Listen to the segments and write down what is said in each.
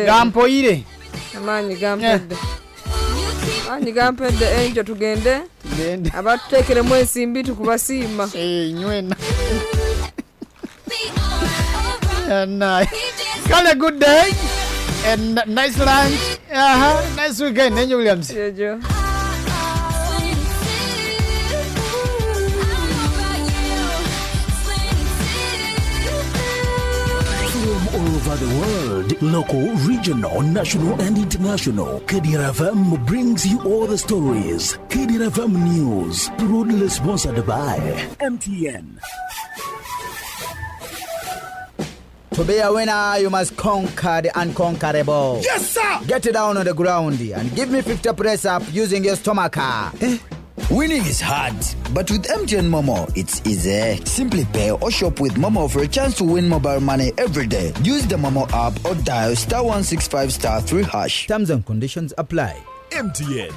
Gampoire. Amanyi gampedde. Amanyi gampedde enjo tugende. Abatutekeremu ensimbi tukubasiima. Nywena. Got a good day and nice lunch. Nice weekend. Angel Williams. Jojo. All over the world, local, regional, national, and international, KDR FM brings you all the stories. KDR FM News, proudly sponsored by MTN. To be a winner, you must conquer the unconquerable. Yes, sir! Get it down on the ground and give me 50 press up using your stomach. Winning is hard, but with MTN Momo, it's easy. Simply pay or shop with Momo for a chance to win mobile money every day. Use the Momo app or dial *165*3#. Terms and conditions apply. MTN.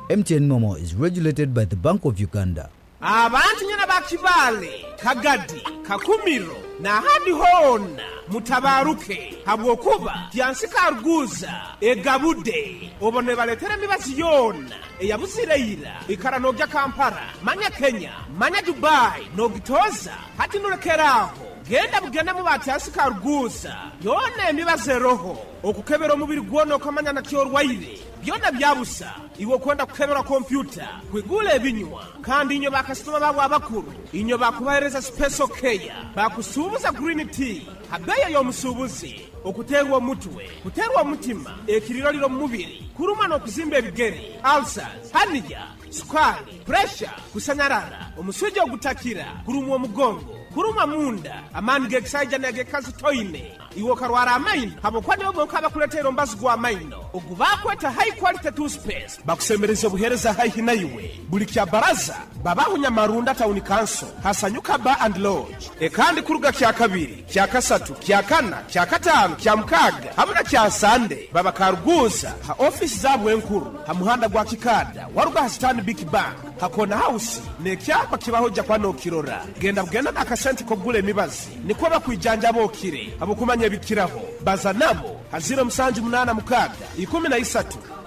MTN Momo is regulated by the Bank of Uganda. Abantu nyana bakibale kagadi kakumiro na hadi hona mutabaruke habwokuba tyansika arguza egabude obone baletere mibazi yona eyabusireyira ikaranogya Kampala manya Kenya manya Dubai nogitoza hati nulekeraho genda bugenda mu batyansika arguza yona emibaze roho okukebera omubiri gwono kamanya na kyorwaire byona byabusa iwo kwenda kukebera kompyuta kwigula ebinywa kandi inyo bakasitoma babo abakuru inyo bakubahereza special care bakusubuza green tea habeya y'omusubuzi okuterwa omutwe kuterwa omutima ekiriroliro mu mubiri kuruma n'okuzimba ebigere ulcers hanija sukali pressure kusanyarara omusujja ogutakira kuruma omugongo kuruma munda amani gekisajja negekazi toine iwo karwara amaino habokwa nibo boka bakuletera ombazi gwa amaino ogubakweta high quality toothpaste bakusemereza obuhereza haihi naiwe buli kya baraza babahunya marunda town council hasanyuka bar and lodge ekandi kuruga kya kabiri kya kasatu kya kana kya katano kya mukaga hamuna kya sande babakaruguza ha office zabwe enkuru ha muhanda gwa kikada waruga ha Stanbic Bank hakona house ne kyapa kibahoja kwa no kirora genda bugenda akasenti ko gule mibazi niko bakwijanja bokire abokumanya bikiraho baza nabo ha 0786 13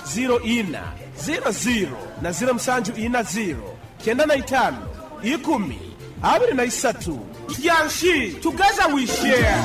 04 00 na 0740 95 10 23 yanshi together we share.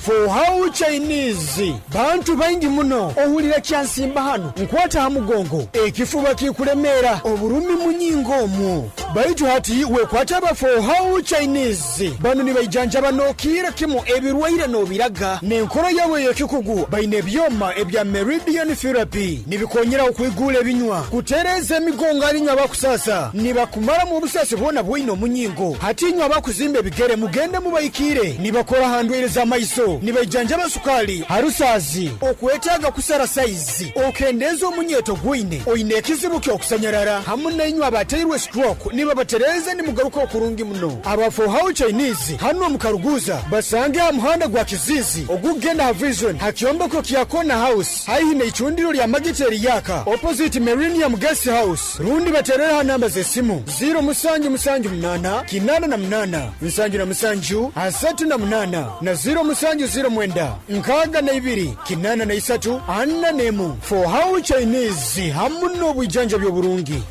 For how Chinese bantu baingi muno ohulira kyansimba hano nkwata hamugongo ekifuba kikulemera oburumi munyingo mu baitu hati wekwata ba for how Chinese bano ni bayijanja banokira kimu ebirwaire no biraga nenkoro yawe yekikugu baine byoma ebya meridian therapy nibikonyera okwigula ebinywa kutereza emigongo alinywa bakusasa nibakumara mu busasi bona bwino munyingo hati nywa bakuzimbe bigere mugende mubayikire nibakora handweleza maiso nibajanja basukali harusazi okwetaga kusara size okendeza omunyeto gwine oyine ekizibu kyokusanyarara hamuna inywa abateirwe stroke niba batereza ni mugaruka okurungi muno aba for how Chinese hano mukaruguza basange ha muhanda gwa kizizi ogugenda ha vision hakiomba ko kiyakona house haine ichundiro lya magiteri yaka opposite Millennium Guest House rundi baterera ha namba zesimu 0 kinana na mnana msanju na msanju asatu na mnana na 0 mwenda nkaga na ibiri kinana na isatu anna nemu for how Chinese hamuno bwijanja byo burungi.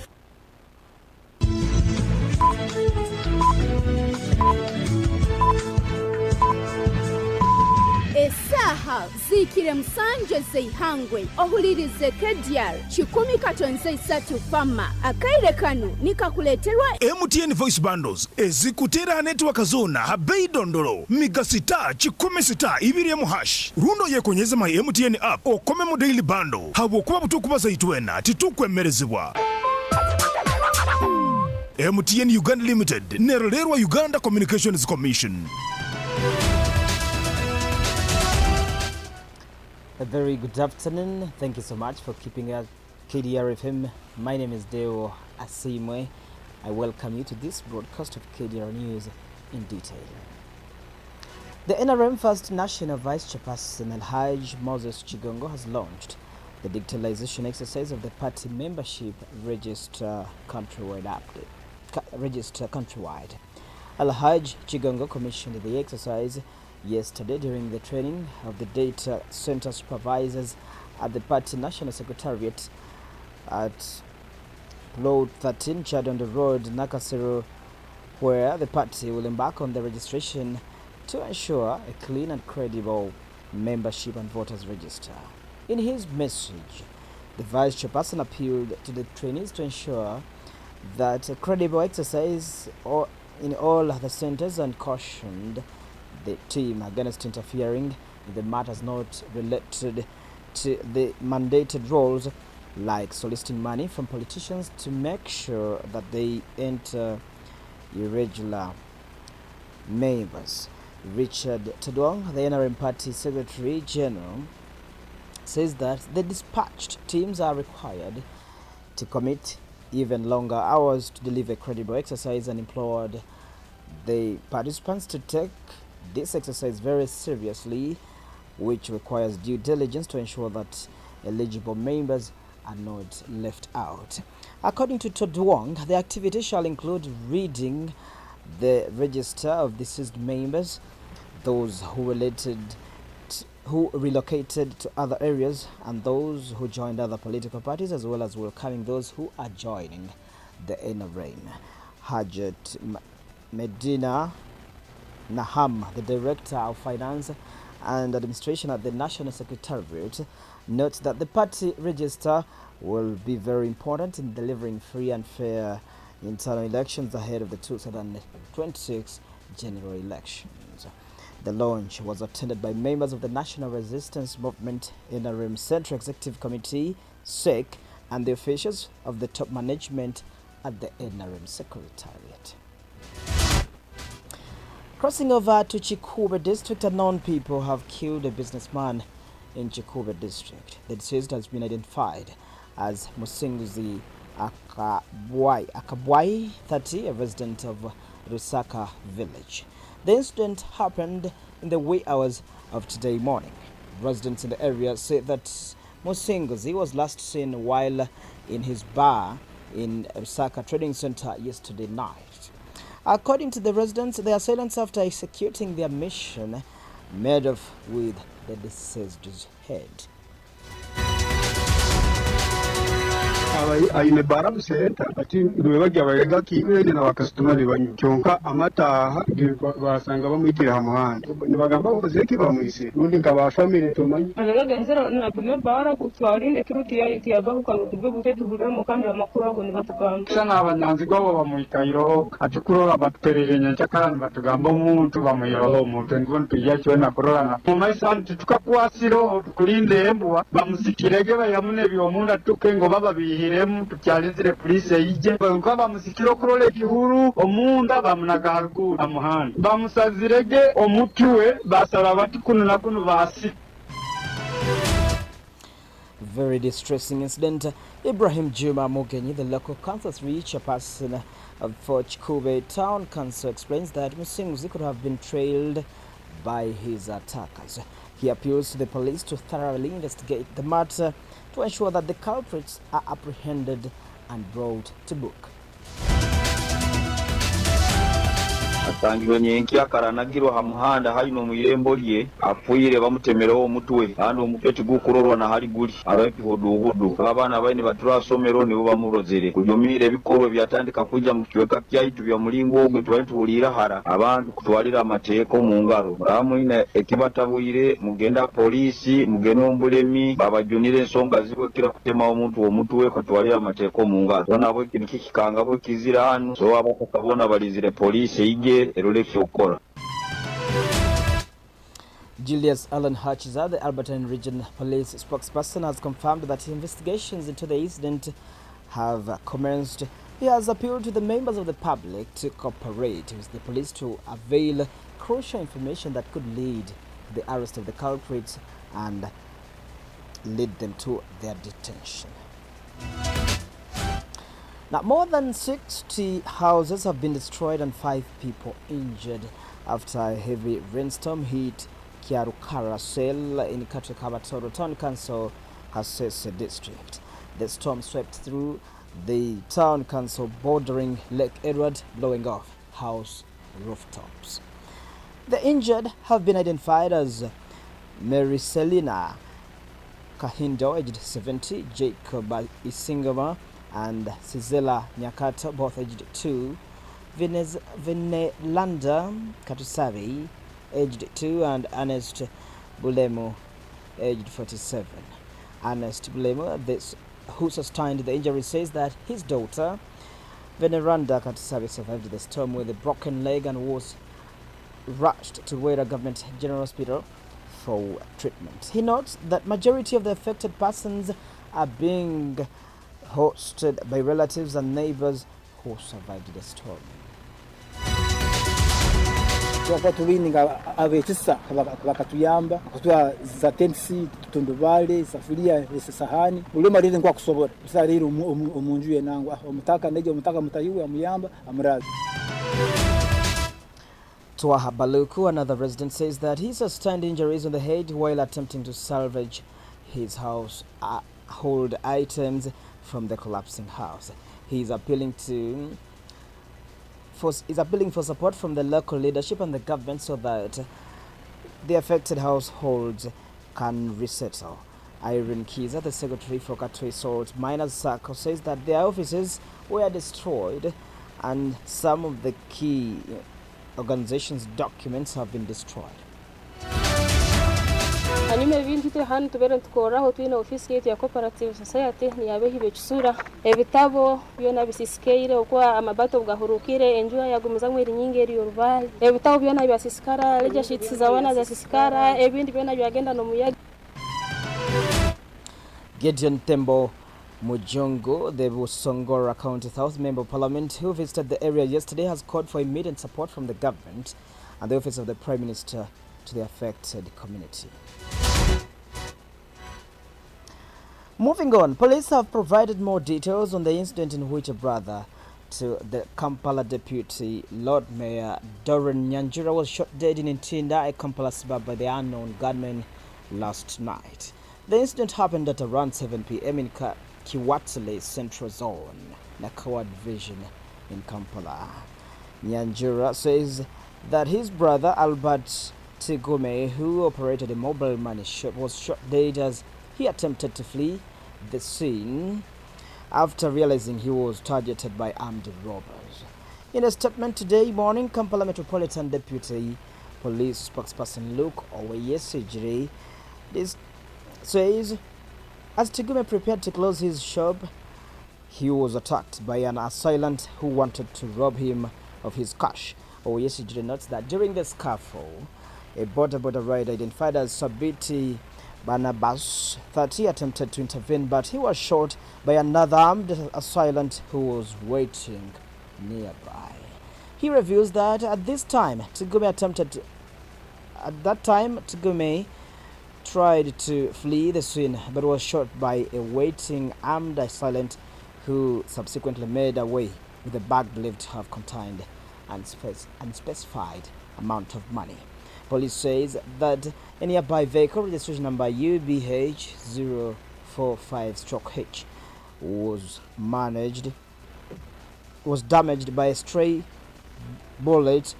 Esaha zikire msanje zeihangwe ohulirize KDR 10 fama akaire kanu nikakuleterwa MTN Voice Bundles ezikutera network zona habei dondolo migasita 10 ibiri mu hash rundo yekonyeza my MTN app okome mu daily bundle habo kuba butukubaza itwena titukwemerezebwa. MTN Uganda Limited nerolerwa Uganda Communications Commission. A very good afternoon. Thank you so much for keeping up KDR FM. My name is Deo Asiimwe. I welcome you to this broadcast of KDR News in detail. The NRM First National Vice Chairperson Alhaj Moses Chigongo has launched the digitalization exercise of the party membership register countrywide. Alhaj Chigongo commissioned the exercise yesterday during the training of the data center supervisors at the party national secretariat at Plot 13 Chadondo Road, Nakasero, where the party will embark on the registration to ensure a clean and credible membership and voters register. In his message, the vice chairperson appealed to the trainees to ensure that a credible exercise in all the centers and cautioned the team against interfering in the matters not related to the mandated roles, like soliciting money from politicians, to make sure that they enter irregular members. Richard Todwong, the NRM Party Secretary General, says that the dispatched teams are required to commit even longer hours to deliver credible exercise and implored the participants to take this exercise very seriously, which requires due diligence to ensure that eligible members are not left out. According to Todwong, the activity shall include reading the register of deceased members, those who relocated to other areas, and those who joined other political parties, as well as welcoming those who are joining the NRM. Hajat Medina Naham, the Director of Finance and Administration at the National Secretariat, notes that the party register will be very important in delivering free and fair internal elections ahead of the 2026 general elections. The launch was attended by members of the National Resistance Movement, NRM Central Executive Committee, SEC, and the officials of the top management at the NRM Secretariat. Crossing over to Chikube District, unknown people have killed a businessman in Chikube District. The deceased has been identified as Musinguzi Akabwai 30, a resident of Rusaka village. The incident happened in the wee hours of today morning. Residents in the area say that Musinguzi was last seen while in his bar in Rusaka Trading Center yesterday night. According to the residents, the assailants, after executing their mission, made off with the deceased's head. aine bara buseta ati bwebajya bayega kibene na bakastomari banyu cyonka amataha basanga bamwitira hamuhanda nibagamba bavuze ki bamwise nundi ngaba family tomanyi anagenzera na bime bara kutwarinde kiruti ya bahuka kubwe butetu bure mu kandi amakuru ago ni batugamba sana abanyanzi gwabo bamwitayiro ati kurora baterere nyanja kandi batugamba umuntu bamwiro umuntu ngibona tujya na korona mu maisanti tukakwasiro tukulinde embwa bamusikirege bayamune byo munda tuke ngo bababihiremu tukyalizire police yije ngo bamusikiro kurole gihuru omunda bamunaga haruguru amuhanda bamusazirege omutwe basaba bati kuno na kuno basi. Very distressing incident. Ibrahim Juma Mogenyi, the local council-3 chairperson for Chikube Town Council, explains that Musinguzi could have been trailed by his attackers. He appeals to the police to thoroughly investigate the matter to ensure that the culprits are apprehended and brought to book. atangirwe nyenki akaranagirwa hamuhanda hayino muyembo lye apfuire bamutemereho omutwe kandi omutwe tigukurorwa na hali guli abapihoduhudu abana baine baturasomero nibo bamurozere kujomire ebikorwa byatandika kuja mu kiweka kyaitu bya mulingo ogwe twalitulira hara abantu kutwalira amateeko mu ngaro bamwine ekibatabuire mugenda polisi mugena ombulemi babajunire ensonga ziwekera kutema omuntu omutwe kutwalira amateeko mu ngaro nabo ikintu kikikanga bwe kizira hano so abakabona balizire polisi ije. Julius Allen Hatchiza, the Albertine Region Police spokesperson, has confirmed that investigations into the incident have commenced. He has appealed to the members of the public to cooperate with the police to avail crucial information that could lead to the arrest of the culprits and lead them to their detention. Now, more than 60 houses have been destroyed and 5 people injured after a heavy rainstorm hit Kiarukara Sel in Katrikabatoro Town Council, Kasese District. The storm swept through the town council bordering Lake Edward, blowing off house rooftops. The injured have been identified as Mary Selina Kahindo, aged 70, Jacob Isingoma, and Sizela Nyakata, both aged 2, Vinelanda Katusavi, aged 2, and Ernest Bulemo, aged 47. Ernest Bulemo, who sustained the injury, says that his daughter, Veneranda Katusavi, survived the storm with a broken leg and was rushed to Wera Government General Hospital for treatment. He notes that majority of the affected persons are being hosted by relatives and neighbors who survived the storm. Tulininga abetisa bakatuyamba kutwa za tensi tutundubale safuria sahani ulema rire ngwa kusobora usarire umunjuye nangwa umutaka neje umutaka mutayiwe amuyamba amurazi. Twaha Baluku, another resident, says that he sustained injuries on the head while attempting to salvage his household items from the collapsing house. He is appealing for support from the local leadership and the government so that the affected households can resettle. Irene Kiza, the secretary for Katwe Salt Miners Circle, says that their offices were destroyed and some of the key organization's documents have been destroyed. hanyuma ibindi turi hano tubere tukoraho twina office yetu ya cooperative society ni yabehi becusura ebitabo byona bisisikeire okwa amabato bwahurukire enjua yagumiza mwiri nyingeri yorubali ebitabo byona byasisikara leja sheets zawana zasisikara ebindi byona byagenda no muyaga. Gideon Tembo Mujongo, the Busongora County South Member of Parliament who visited the area yesterday, has called for immediate support from the government and the Office of the Prime Minister to the affected community. Moving on, police have provided more details on the incident in which a brother to the Kampala Deputy Lord Mayor Doran Nyanjura was shot dead in Ntinda, a Kampala suburb, by the unknown gunmen last night. The incident happened at around 7 p.m. in Kiwatale Central Zone, Nakawa Division in Kampala. Nyanjura says that his brother Albert Tigome, who operated a mobile money shop, was shot dead as he attempted to flee the scene after realizing he was targeted by armed robbers. In a statement today morning, Kampala Metropolitan Deputy Police spokesperson Luke Oweyesijiri says as Tigome prepared to close his shop, he was attacked by an assailant who wanted to rob him of his cash. Oweyesijiri notes that during the scuffle, a border rider identified as Sabiti Barnabas 30 attempted to intervene, but he was shot by another armed assailant who was waiting nearby. He reveals that at that time, Tigome tried to flee the scene but was shot by a waiting armed assailant who subsequently made away with a bag believed to have contained an unspecified amount of money. Police says that a nearby vehicle registration number UBH045-H was damaged by a stray bullet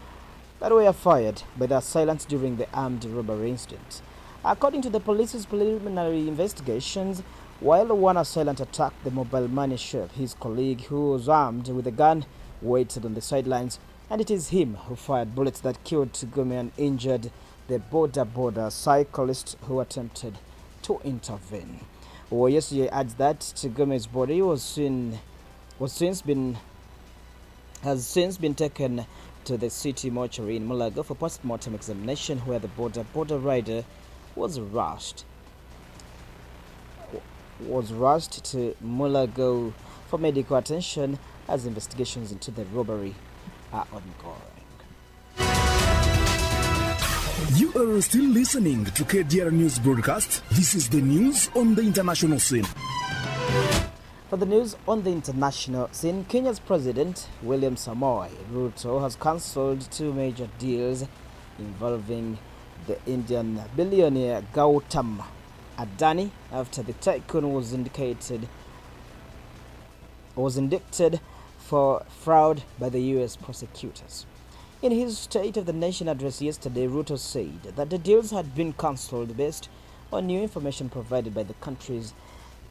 that were fired by the assailants during the armed robbery incident. According to the police's preliminary investigations, while one assailant attacked the mobile money shop, his colleague, who was armed with a gun, waited on the sidelines, and it is him who fired bullets that killed Tigome and injured the border cyclist who attempted to intervene. Owoyesije adds that Tigome's body has since been taken to the city mortuary in Mulago for post-mortem examination, where the border rider was rushed to Mulago for medical attention as investigations into the robbery are ongoing. You are still listening to KDR News Broadcast. This is the news on the international scene. For the news on the international scene, Kenya's President William Samoei Ruto has cancelled two major deals involving the Indian billionaire Gautam Adani after the tycoon was indicted for fraud by the U.S. prosecutors. In his State of the Nation address yesterday, Ruto said that the deals had been cancelled based on new information provided by the country's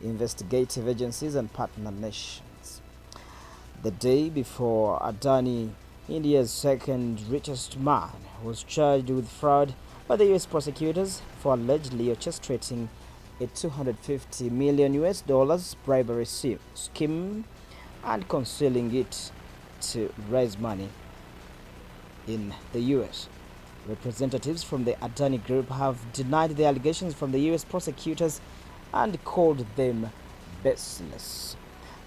investigative agencies and partner nations. The day before, Adani, India's second richest man, was charged with fraud by the US prosecutors for allegedly orchestrating a $250 million bribery scheme and concealing it to raise money in the US. Representatives from the Adani Group have denied the allegations from the US prosecutors and called them baseless.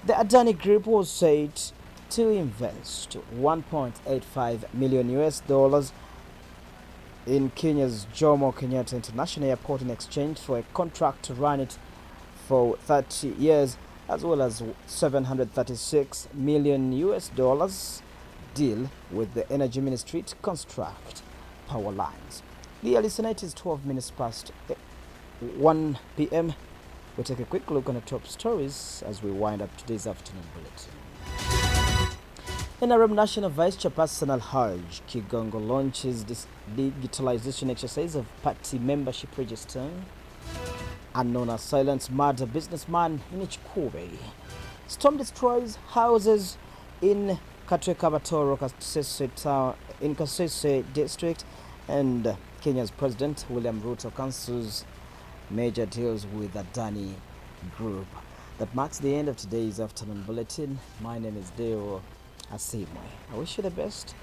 The Adani Group was said to invest $1.85 million in Kenya's Jomo Kenyatta International Airport in exchange for a contract to run it for 30 years, as well as $736 million deal with the Energy Ministry to construct power lines. The early Senate is 12 minutes past 1 p.m. We'll take a quick look on the top stories as we wind up today's afternoon bulletin. NRM National Vice Chairperson Al-Haj Kigongo launches this digitalization exercise of party membership register. Unknown as silent murder businessman in Ichikube. Storm destroys houses in Katwekabatoro, in Kasese district, and Kenya's President William Ruto cancels major deals with Adani Group. That marks the end of today's afternoon bulletin. My name is Deo Asiimwe. I wish you the best.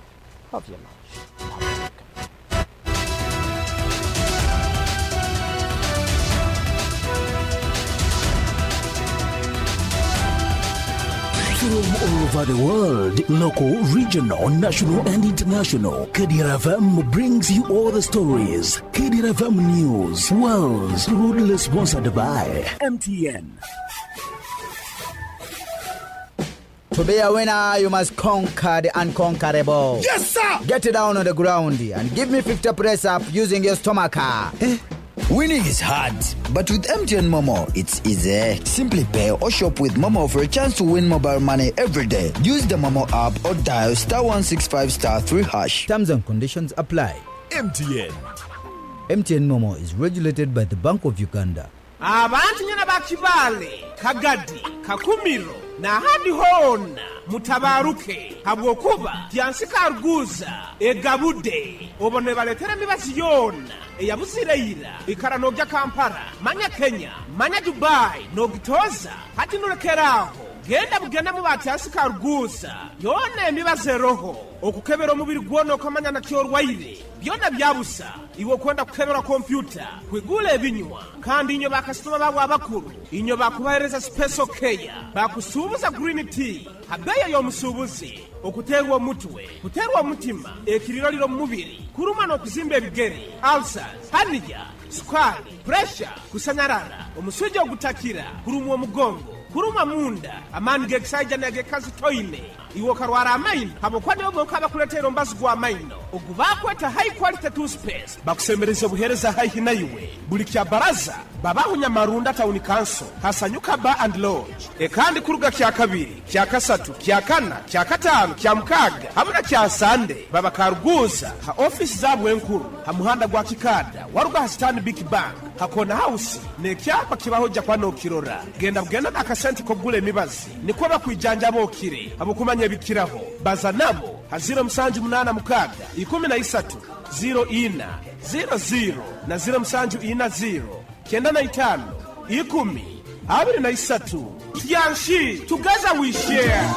Have your lunch. From all over the world, local, regional, national, and international, KDR FM brings you all the stories. KDR FM News, Worlds, proudly sponsored by MTN. To be a winner, you must conquer the unconquerable. Yes, sir! Get it down on the ground and give me 50 press up using your stomach. Winning is hard, but with MTN Momo, it's easy. Simply pay or shop with Momo for a chance to win mobile money every day. Use the Momo app or dial *165*3#. Terms and conditions apply. MTN. MTN Momo is regulated by the Bank of Uganda. Abantu nyina bakibale kagadi kakumiro na hadi hona mutabaruke habwokuba tyansika arguza egabude obone baletera mibazi yona eyabuzireyira ikara nogya Kampala manya Kenya manya Dubai nogitoza hati nolekeraho genda bugenda mu batyansika arguza yona emibaze roho okukebera omubiri gwono okamanya na kyorwaire byona byabusa iwe kwenda kukebera kompyuta kwigula ebinywa kandi inyo bakasitoma babo abakuru inyo bakubahereza special care bakusubuza green tea habeya y'omusubuzi okuterwa omutwe kuterwa omutima ekiriro liro mubiri kuruma n'okuzimba ebigere ulcers hernia sukari pressure kusanyarara omusujja ogutakira kuruma omugongo kuruma munda amani gekisajja negekazi toine iwo karwara amaino habokwane obokaba kuletera ombazi gwa amaino ogubakweta high quality toothpaste bakusembereza obuhereza haihi na iwe buli kya baraza babahunya marunda town council hasanyuka bar and lodge ekandi kuruga kya kabiri kya kasatu kya kana kya katano kya mukaga hamuna kya sande baba karuguza ha office zabwe enkuru ha muhanda gwa kikada waruga hasitani big bank hakona house ne kyapa kibahoja kwa nokirora genda bugenda akasenti kogule emibazi niko bakwijanja bokire abukumanya ebikiraho baza nabo haziro msanju munana mukaga 13 04 00 na 0 msanju 40 kenda na 5 10 23 Tianshi together we share.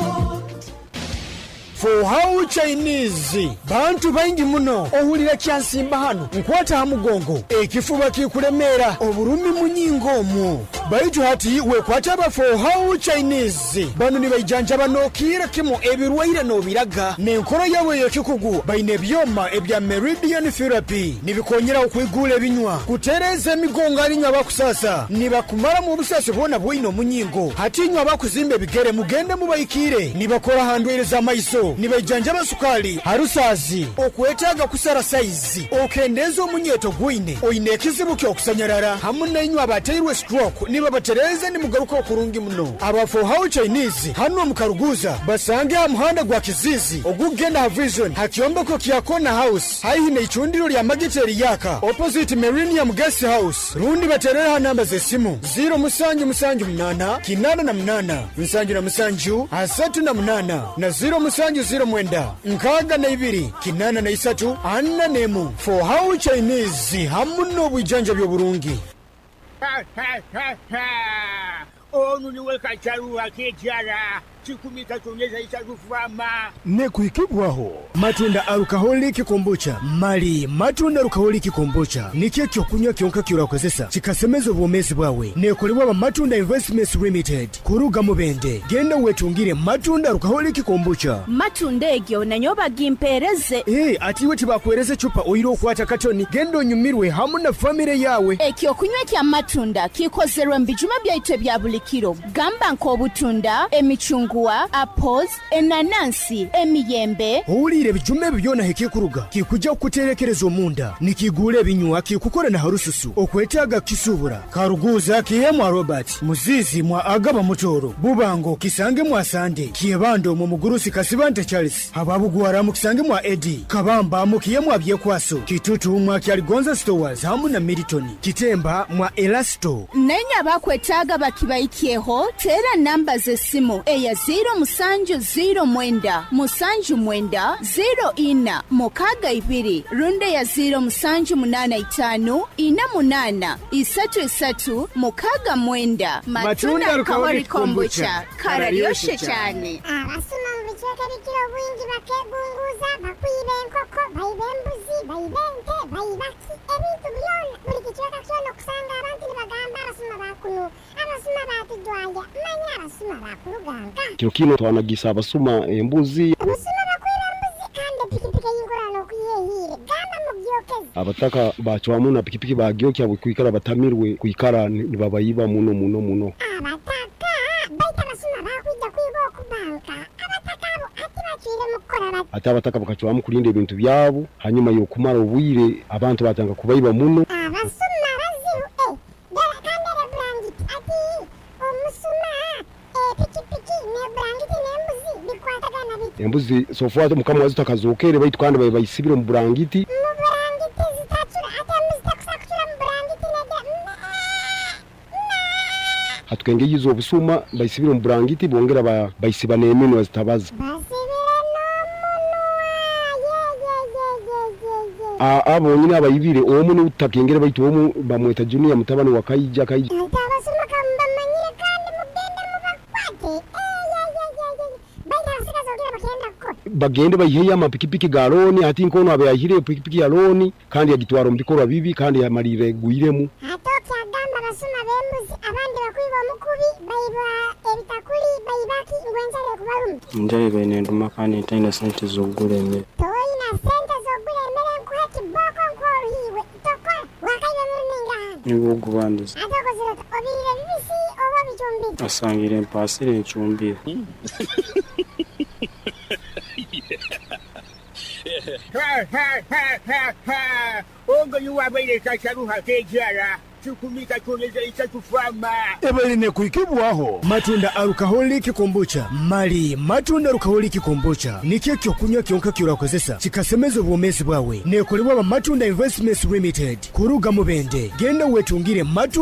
For how Chinese bantu baingi muno ohulira kyansimba hano nkwata hamugongo ekifuba kikuremera oburumi munyingo mu baitu hati wekwata ba for how Chinese bano ni bayijanja banokira kimo ebirwaire no biraga nenkoro yawe yokikugu baine byoma ebya meridian therapy nibikonyera okwigula ebinywa kutereza emigongo alinywa bakusasa nibakumara mu busasi bona bwino munyingo hati nywa bakuzimbe bigere mugende mubayikire nibakora handwereza maiso munyengo nibajanja sukali harusazi okwetaaga kusara saizi okendeza omunyeto gwine oyine ekizibu ky'okusanyarara hamu n'enywa abateirwe stroke niba batereze ni mugaruka okurungi muno abafo how Chinese hano mukaruguza basange ha muhanda gwa Kizizi ogugenda ha Vision hakyombeko kya Kona House haihi n'icundiro lya Magiteri yaka opposite Millennium Guest House rundi baterere ha namba z'esimu 0778 88 778 38 na 0709 nkaga na 2 83 4 for how Chinese hamu n'obujanja by'oburungi. Onu niwe kacharuwa kejara chikumika tonyeza ichazufama nekuikibwaho matunda alcoholic kombucha mali matunda alcoholic kombucha nikyo kyokunywa kyonka kyurakozesa kikasemeza obwomezi bwawe nekolebwa ba matunda investments limited kuruga mubende genda wetungire matunda alcoholic kombucha matunda egyo nanyoba gimpereze ati we tibakwereze chupa oyiro okwata katoni genda onyumirwe hamu na family yawe ekyokunywa kya matunda kikozerwa mbijuma byaitu bya buli kiro gamba nk'obutunda emichungwa apples enanansi emiyembe owulire bijuma ebyo byona hekikuruga kikujja okuterekereza omunda nikigula ebinywa kikukora na harususu okwetaaga kisubura karuguza kiyemwa Robert muzizi mwa agaba mutoro bubango kisange mwa Sande kiyebando mu mugurusi Kasibante Charles ababugwara mu kisange mwa Eddie kabamba mu kiyemwa byekwaso kitutu mwa Kyaligonza Stores hamu na Milton kitemba mwa Elasto nenya bakwetaaga bakibaikyeho tera namba z'essimu eya 0709 09 04 62 runde ya 0785 48 33 69 matunda alcoholic kombucha kararyoshe cyane abasoma mu bicoka bikiro bwingi bakegunguza bakwiba enkoko bayiba embuzi bayiba ente bayibaki ebintu byona buli kicoka kyona okusanga abantu nibagamba abasoma bakunu abasoma batujwanja manya abasoma bakuluganga kiro kino twanagisa abasoma embuzi abasoma bakwira embuzi kandi pikipiki y'ingorano kuyehire gamba mu byokezi abataka bacwamu na pikipiki bagyokya kwikara batamirwe kwikara nibabayiba muno abataka baita abasoma bakwija kwiba okubanka abataka abo ati bacwire mukora ati abataka bakacwamu kulinda ebintu byabo hanyuma yo kumara obwire abantu batanga kubayiba muno abasoma baziru dala kandere brangit ati omusoma pikipiki ne brangiti n'embuzi bikwatagana biti embuzi sofuato mukama wazo takazokere baitu kandi bayisibire mu brangiti zitachura ati embuzi takusakura mu brangiti nede hatukenge yizo obusuma bayisibire mu brangiti bongera bayisiba n'emino azitabaza abo nyine abayibire omu n'utakengere baitu omu bamweta Junior mutabani wa Kayija abasoma kambamanyire kandi mugende mubakwate bagende bayiheya amapikipiki ga loni ati nkono abayahire pikipiki ya loni kandi yagitwara mu bikorwa bibi kandi yamarire guiremu atoki agamba abasoma b'embuzi abandi bakwiba mukubi bayiba ebitakuli bayibaki ngwenzale kubaluma njali benenduma kandi ntaina sente z'okugula emmere toyina sente z'okugula emmere nkuha kiboko nk'oluhiibwe tokola wakaiba mulumingana nibogubandiza atokozira obirire bibisi oba bicumbire asangire empaasire encumbire ongo yuwabaire kacharuha kejara chikumika tonyeza ichazufama ebali nekuikibwaho matunda alcoholic kombucha mali matunda alcoholic kombucha nikyo kyokunywa kyonka kyurakozesa kikasemeza obwomezi bwawe nekolebwa ba matunda investments limited kuruga mubende genda wetungire matunda